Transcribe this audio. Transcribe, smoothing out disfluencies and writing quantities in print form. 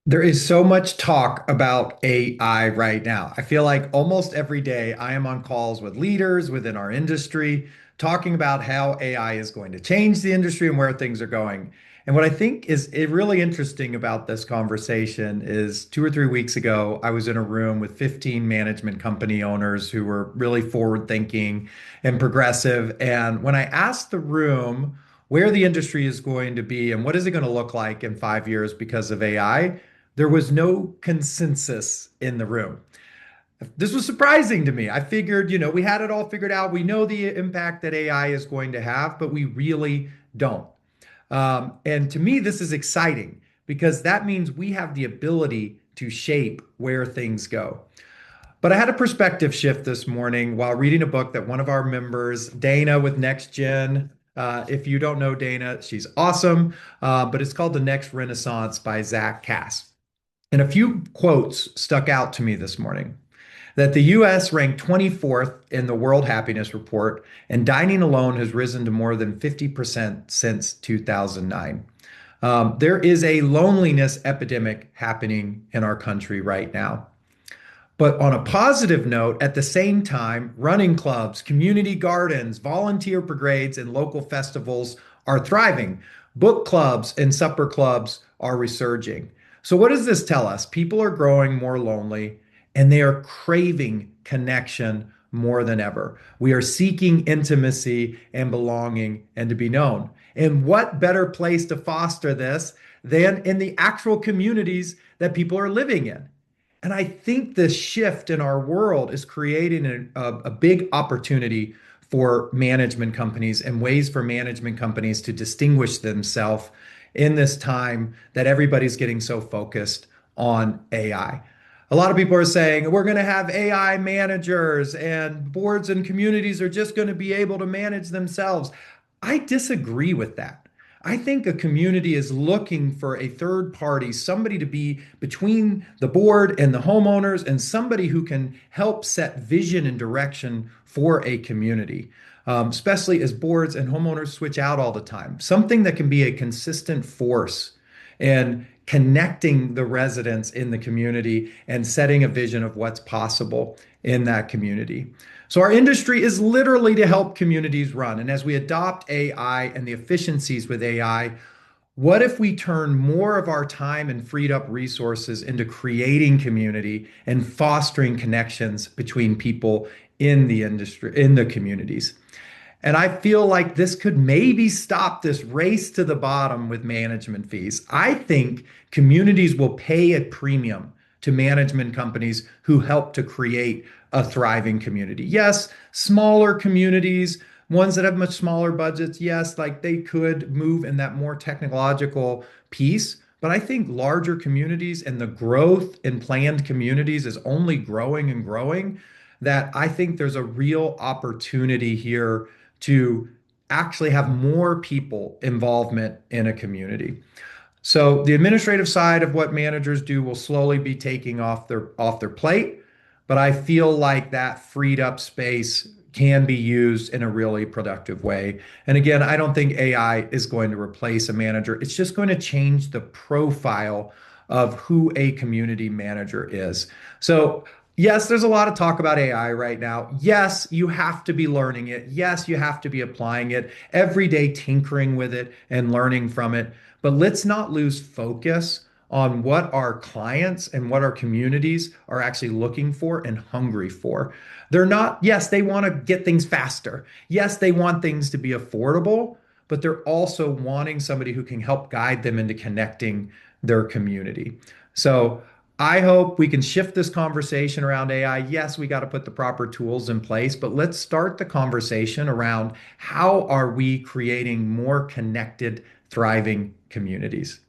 There is so much talk about AI right now. I feel like almost every day I am on calls with leaders within our industry talking about how AI is going to change the industry and where things are going. And what I think is really interesting about this conversation is 2 or 3 weeks ago, I was in a room with 15 management company owners who were really forward thinking and progressive. And when I asked the room where the industry is going to be and what is it going to look like in 5 years because of AI, there was no consensus in the room. This was surprising to me. I figured, we had it all figured out. We know the impact that AI is going to have, but we really don't. And to me, this is exciting because that means we have the ability to shape where things go. But I had a perspective shift this morning while reading a book that one of our members, Dana with Next Gen, if you don't know Dana, she's awesome. But it's called The Next Renaissance by Zach Cass. And a few quotes stuck out to me this morning that the US ranked 24th in the World Happiness Report, and dining alone has risen to more than 50% since 2009. There is a loneliness epidemic happening in our country right now. But on a positive note, at the same time, running clubs, community gardens, volunteer brigades, and local festivals are thriving. Book clubs and supper clubs are resurging. So, what does this tell us? People are growing more lonely and they are craving connection more than ever. We are seeking intimacy and belonging and to be known. And what better place to foster this than in the actual communities that people are living in? And I think this shift in our world is creating a big opportunity for management companies and ways for management companies to distinguish themselves in this time that everybody's getting so focused on AI. A lot of people are saying we're going to have AI managers and boards and communities are just going to be able to manage themselves. I disagree with that. I think a community is looking for a third party, somebody to be between the board and the homeowners, and somebody who can help set vision and direction for a community, especially as boards and homeowners switch out all the time. Something that can be a consistent force and connecting the residents in the community and setting a vision of what's possible in that community. So our industry is literally to help communities run. And as we adopt AI and the efficiencies with AI, what if we turn more of our time and freed up resources into creating community and fostering connections between people in the industry, in the communities? And I feel like this could maybe stop this race to the bottom with management fees. I think communities will pay a premium to management companies who help to create a thriving community. Yes, smaller communities, ones that have much smaller budgets, yes, like they could move in that more technological piece. But I think larger communities and the growth in planned communities is only growing and growing, that I think there's a real opportunity here to actually have more people involvement in a community. So the administrative side of what managers do will slowly be taking off their plate, but I feel like that freed up space can be used in a really productive way. And again, I don't think AI is going to replace a manager. It's just going to change the profile of who a community manager is. So yes, there's a lot of talk about AI right now. Yes, you have to be learning it. Yes, you have to be applying it every day, tinkering with it and learning from it. But let's not lose focus on what our clients and what our communities are actually looking for and hungry for. They're not, yes, they want to get things faster. Yes, they want things to be affordable, but they're also wanting somebody who can help guide them into connecting their community. So I hope we can shift this conversation around AI. Yes, we got to put the proper tools in place, but let's start the conversation around how are we creating more connected, thriving communities.